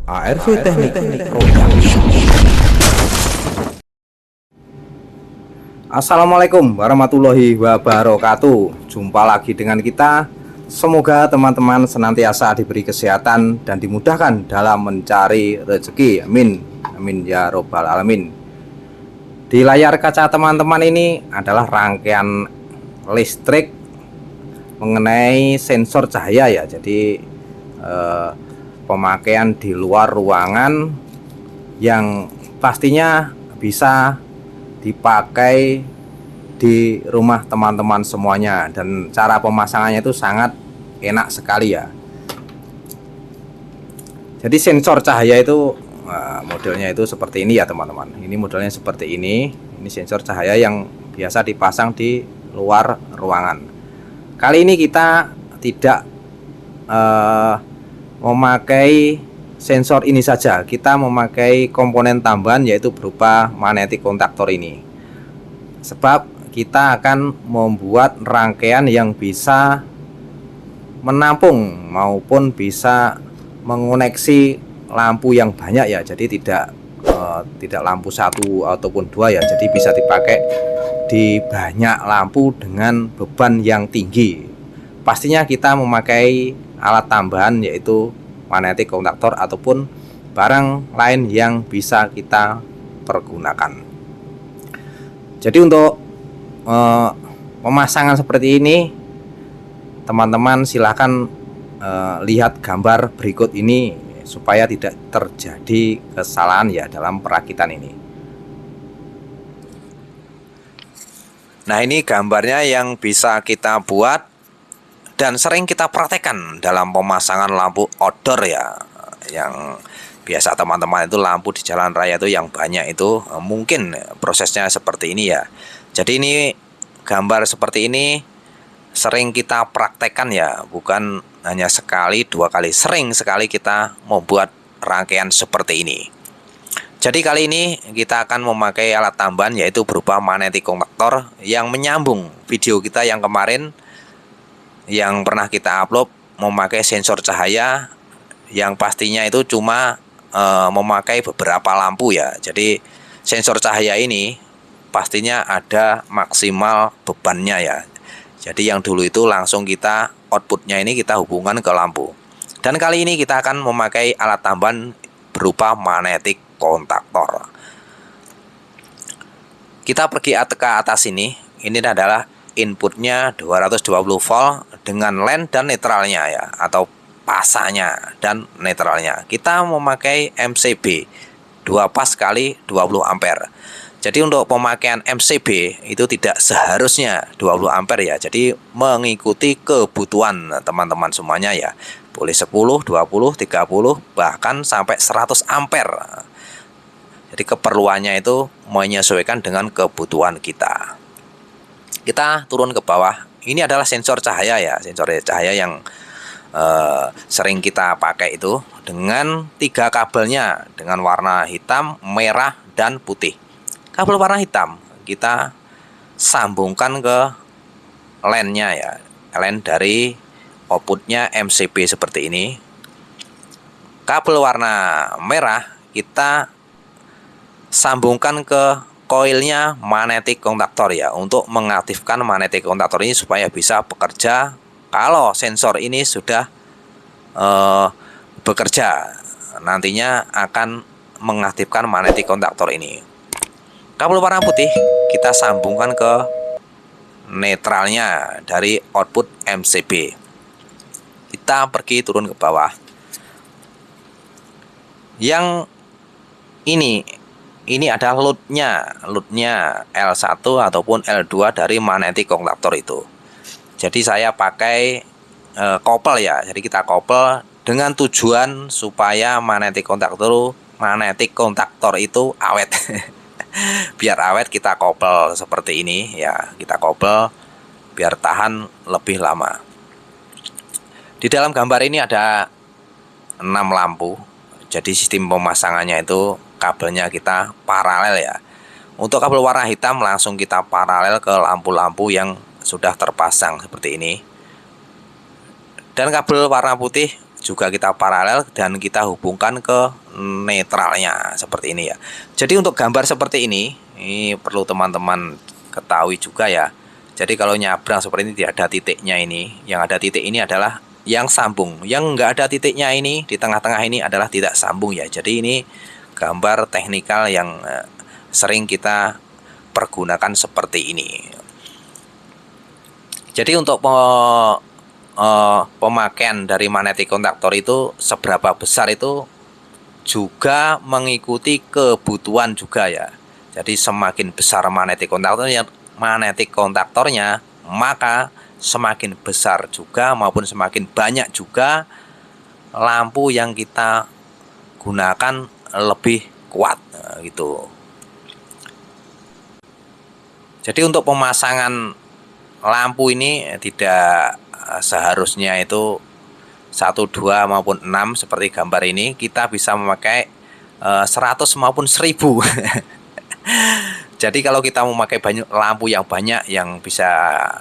ARV Teknik Production. Assalamualaikum warahmatullahi wabarakatuh. Jumpa lagi dengan kita. Semoga teman-teman senantiasa diberi kesehatan dan dimudahkan dalam mencari rezeki. Amin. Amin ya robbal alamin. Di layar kaca teman-teman ini adalah rangkaian listrik mengenai sensor cahaya ya. Jadi pemakaian di luar ruangan yang pastinya bisa dipakai di rumah teman-teman semuanya, dan cara pemasangannya itu sangat enak sekali ya. Jadi sensor cahaya itu modelnya itu seperti ini ya teman-teman. Ini modelnya seperti ini. Ini sensor cahaya yang biasa dipasang di luar ruangan. Kali ini kita tidak memakai sensor ini saja, kita memakai komponen tambahan yaitu berupa magnetic contactor ini. Sebab kita akan membuat rangkaian yang bisa menampung maupun bisa mengoneksi lampu yang banyak ya. Jadi tidak lampu satu ataupun dua ya. Jadi bisa dipakai di banyak lampu dengan beban yang tinggi. Pastinya kita memakai alat tambahan yaitu magnetic contactor ataupun barang lain yang bisa kita pergunakan. Jadi untuk pemasangan seperti ini, teman-teman silahkan lihat gambar berikut ini supaya tidak terjadi kesalahan ya dalam perakitan ini. Nah, ini gambarnya yang bisa kita buat dan sering kita praktekkan dalam pemasangan lampu outdoor ya. Yang biasa teman-teman itu lampu di jalan raya itu yang banyak itu mungkin prosesnya seperti ini ya. Jadi ini gambar seperti ini sering kita praktekkan ya, bukan hanya sekali dua kali, sering sekali kita membuat rangkaian seperti ini. Jadi kali ini kita akan memakai alat tambahan yaitu berupa magnetic contactor yang menyambung video kita yang kemarin yang pernah kita upload memakai sensor cahaya yang pastinya itu cuma memakai beberapa lampu ya. Jadi sensor cahaya ini pastinya ada maksimal bebannya ya. Jadi yang dulu itu langsung kita outputnya ini kita hubungkan ke lampu. Dan kali ini kita akan memakai alat tambahan berupa magnetic contactor. Kita pergi ke atas ini adalah inputnya 220 volt dengan len dan netralnya ya, atau pasanya dan netralnya. Kita memakai MCB 2 pas kali 20 ampere. Jadi untuk pemakaian MCB itu tidak seharusnya 20 ampere ya. Jadi mengikuti kebutuhan teman-teman semuanya ya. Boleh 10, 20, 30 bahkan sampai 100 ampere. Jadi keperluannya itu menyesuaikan dengan kebutuhan kita. Kita turun ke bawah. Ini adalah sensor cahaya ya, sensor cahaya yang sering kita pakai itu dengan 3 kabelnya dengan warna hitam, merah, dan putih. Kabel warna hitam kita sambungkan ke lennya ya, len dari outputnya MCB seperti ini. Kabel warna merah kita sambungkan ke koilnya magnetic contactor ya, untuk mengaktifkan magnetic contactor ini supaya bisa bekerja kalau sensor ini sudah bekerja. Nantinya akan mengaktifkan magnetic contactor ini. Kabel warna putih kita sambungkan ke netralnya dari output MCB. Kita pergi turun ke bawah. Yang ini adalah loadnya L1 ataupun L2 dari magnetic contactor itu. Jadi saya pakai kopel ya. Jadi kita kopel dengan tujuan supaya magnetic contactor itu awet. Biar awet kita kopel seperti ini ya. Kita kopel biar tahan lebih lama. Di dalam gambar ini ada 6 lampu. Jadi sistem pemasangannya itu kabelnya kita paralel ya. Untuk kabel warna hitam langsung kita paralel ke lampu-lampu yang sudah terpasang seperti ini. Dan kabel warna putih juga kita paralel dan kita hubungkan ke netralnya seperti ini ya. Jadi untuk gambar seperti ini perlu teman-teman ketahui juga ya. Jadi kalau nyabrang seperti ini tidak ada titiknya ini, yang ada titik ini adalah yang sambung. Yang enggak ada titiknya ini di tengah-tengah ini adalah tidak sambung ya. Jadi ini gambar teknikal yang sering kita pergunakan seperti ini. Jadi untuk pemakaian dari magnetic contactor itu seberapa besar itu juga mengikuti kebutuhan juga ya. Jadi semakin besar magnetic contactornya, maka semakin besar juga maupun semakin banyak juga lampu yang kita gunakan lebih kuat gitu. Jadi untuk pemasangan lampu ini tidak seharusnya itu 1, 2 maupun 6 seperti gambar ini. Kita bisa memakai 100 maupun 1000. Jadi kalau kita memakai banyak lampu yang banyak, yang bisa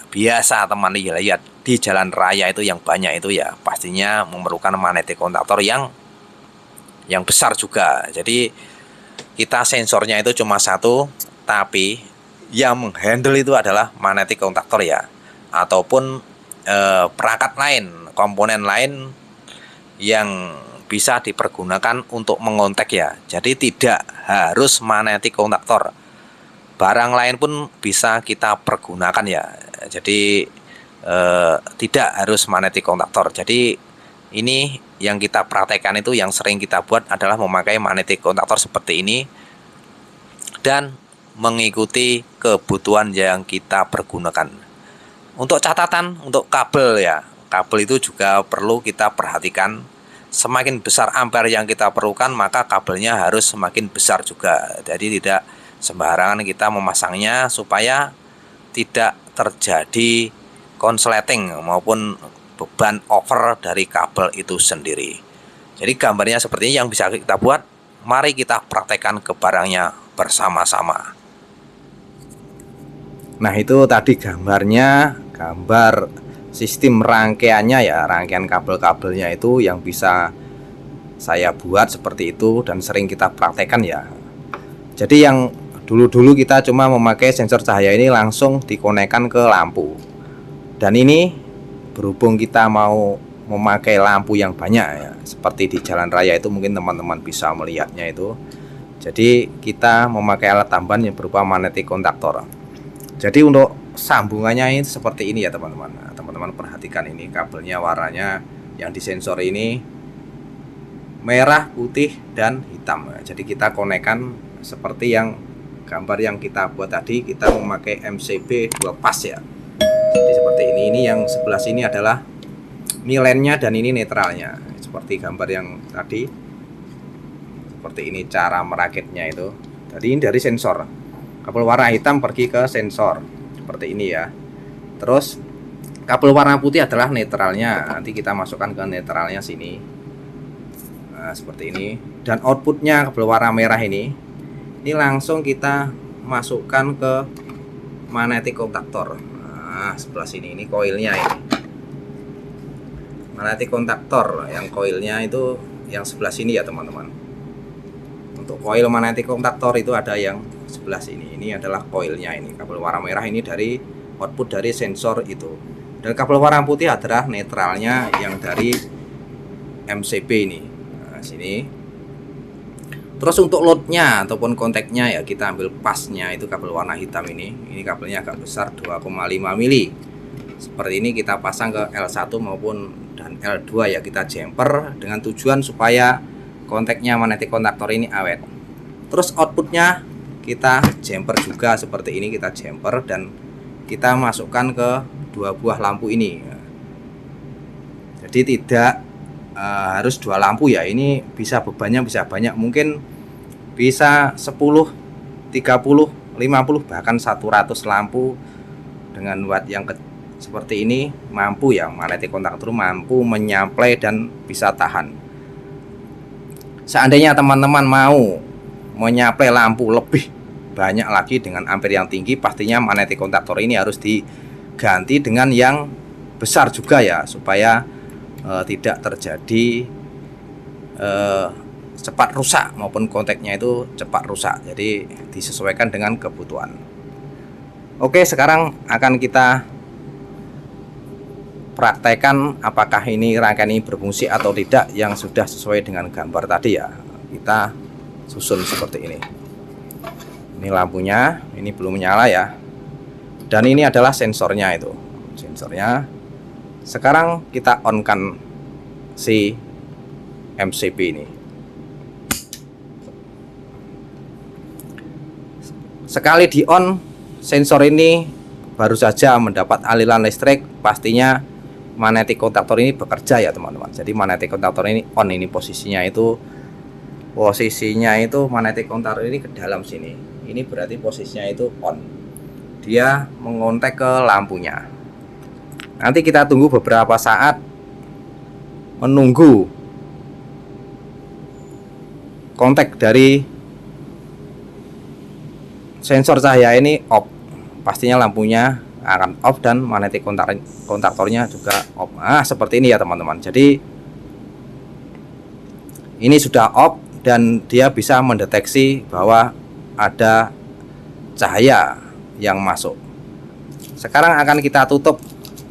biasa teman lihat di jalan raya itu yang banyak itu ya pastinya memerlukan magnetic contactor yang besar juga. Jadi kita sensornya itu cuma satu, tapi yang menghandle itu adalah magnetic contactor ya, ataupun perangkat lain, komponen lain yang bisa dipergunakan untuk mengontek ya. Jadi tidak harus magnetic contactor, barang lain pun bisa kita pergunakan ya. Jadi tidak harus magnetic contactor. Jadi ini yang kita praktekkan itu, yang sering kita buat adalah memakai magnetic contactor seperti ini dan mengikuti kebutuhan yang kita pergunakan. Untuk catatan, untuk kabel ya, kabel itu juga perlu kita perhatikan. Semakin besar ampere yang kita perlukan, maka kabelnya harus semakin besar juga. Jadi tidak sembarangan kita memasangnya supaya tidak terjadi konsleting maupun beban over dari kabel itu sendiri. Jadi gambarnya seperti ini yang bisa kita buat. Mari kita praktekkan ke barangnya bersama-sama. Nah, itu tadi gambarnya, gambar sistem rangkaiannya ya, rangkaian kabel-kabelnya itu yang bisa saya buat seperti itu dan sering kita praktekkan ya. Jadi yang dulu-dulu kita cuma memakai sensor cahaya ini langsung dikonekkan ke lampu. Dan ini berhubung kita mau memakai lampu yang banyak ya, seperti di jalan raya itu mungkin teman-teman bisa melihatnya itu. Jadi kita memakai alat tambahan yang berupa magnetic contactor. Jadi untuk sambungannya ini seperti ini ya teman-teman. Nah, teman-teman perhatikan ini kabelnya, warnanya yang disensor ini merah, putih, dan hitam. Jadi kita konekkan seperti yang gambar yang kita buat tadi. Kita memakai MCB 2 pas ya. Jadi seperti ini yang sebelah sini adalah milennya dan ini netralnya. Seperti gambar yang tadi. Seperti ini cara merakitnya itu. Jadi ini dari sensor. Kabel warna hitam pergi ke sensor seperti ini ya. Terus kabel warna putih adalah netralnya. Nanti kita masukkan ke netralnya sini. Nah, seperti ini. Dan outputnya kabel warna merah ini langsung kita masukkan ke magnetic contactor. Nah, sebelah sini ini koilnya ini. Magnetic contactor yang koilnya itu yang sebelah sini ya teman-teman. Untuk koil magnetic contactor itu ada yang sebelah sini. Ini adalah koilnya ini. Kabel warna merah ini dari output dari sensor itu. Dan kabel warna putih adalah netralnya yang dari MCB ini. Nah, sini. Terus untuk loadnya ataupun kontaknya ya kita ambil pasnya itu kabel warna hitam ini. Ini kabelnya agak besar 2,5 mili. Seperti ini kita pasang ke L1 maupun dan L2 ya, kita jumper dengan tujuan supaya kontaknya magnetic contactor ini awet. Terus outputnya kita jumper juga seperti ini, kita jumper dan kita masukkan ke 2 buah lampu ini. Jadi tidak harus 2 lampu ya, ini bisa bebannya bisa banyak, mungkin bisa 10, 30, 50 bahkan 100 lampu dengan watt yang seperti ini mampu ya, magnetic contactor mampu menyamplai dan bisa tahan. Seandainya teman-teman mau menyamplai lampu lebih banyak lagi dengan ampere yang tinggi, pastinya magnetic contactor ini harus diganti dengan yang besar juga ya, supaya tidak terjadi cepat rusak maupun kontaknya itu cepat rusak. Jadi disesuaikan dengan kebutuhan. Oke, sekarang akan kita praktekkan apakah ini rangkaian ini berfungsi atau tidak yang sudah sesuai dengan gambar tadi ya. Kita susun seperti ini. Ini lampunya, ini belum menyala ya. Dan ini adalah sensornya itu. Sensornya. Sekarang kita on-kan si MCB ini. Sekali di on, sensor ini baru saja mendapat aliran listrik, pastinya magnetic kontaktor ini bekerja ya teman-teman. Jadi magnetic kontaktor ini on, ini posisinya itu magnetic kontaktor ini ke dalam sini. Ini berarti posisinya itu on. Dia mengontak ke lampunya. Nanti kita tunggu beberapa saat menunggu kontak dari sensor cahaya ini off. Pastinya lampunya akan off dan magnetic kontaktornya juga off. Nah, seperti ini ya teman-teman. Jadi ini sudah off dan dia bisa mendeteksi bahwa ada cahaya yang masuk. Sekarang akan kita tutup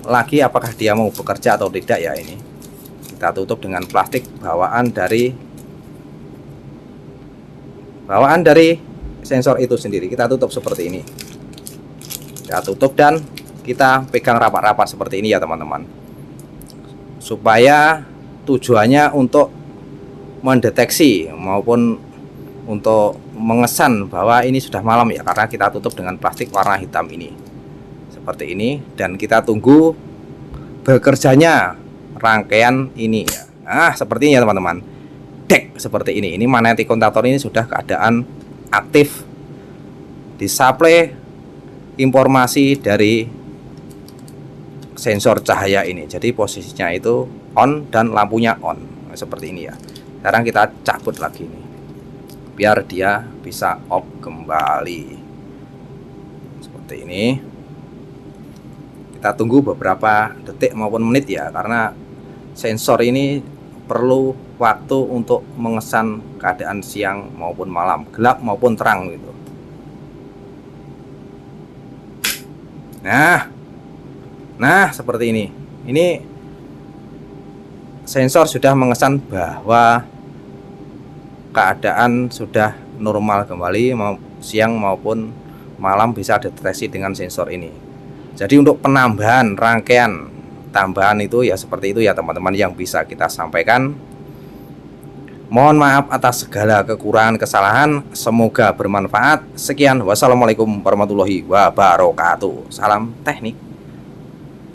lagi apakah dia mau bekerja atau tidak ya. Ini kita tutup dengan plastik bawaan dari sensor itu sendiri. Kita tutup seperti ini. Kita tutup dan kita pegang rapat-rapat seperti ini ya teman-teman, supaya tujuannya untuk mendeteksi maupun untuk mengesan bahwa ini sudah malam ya, karena kita tutup dengan plastik warna hitam ini seperti ini. Dan kita tunggu bekerjanya rangkaian ini ya. Nah, seperti ini ya teman-teman. Dek seperti ini. Ini magnetic kontaktor ini sudah keadaan aktif, disuplai informasi dari sensor cahaya ini. Jadi posisinya itu on dan lampunya on. Nah, seperti ini ya. Sekarang kita cabut lagi nih, biar dia bisa off kembali. Seperti ini. Kita tunggu beberapa detik maupun menit ya, karena sensor ini perlu waktu untuk mengesan keadaan siang maupun malam, gelap maupun terang gitu. Nah seperti ini. Ini sensor sudah mengesan bahwa keadaan sudah normal kembali, mau siang maupun malam bisa deteksi dengan sensor ini. Jadi untuk penambahan rangkaian tambahan itu ya seperti itu ya teman-teman yang bisa kita sampaikan. Mohon maaf atas segala kekurangan kesalahan, semoga bermanfaat. Sekian, wassalamualaikum warahmatullahi wabarakatuh. Salam teknik.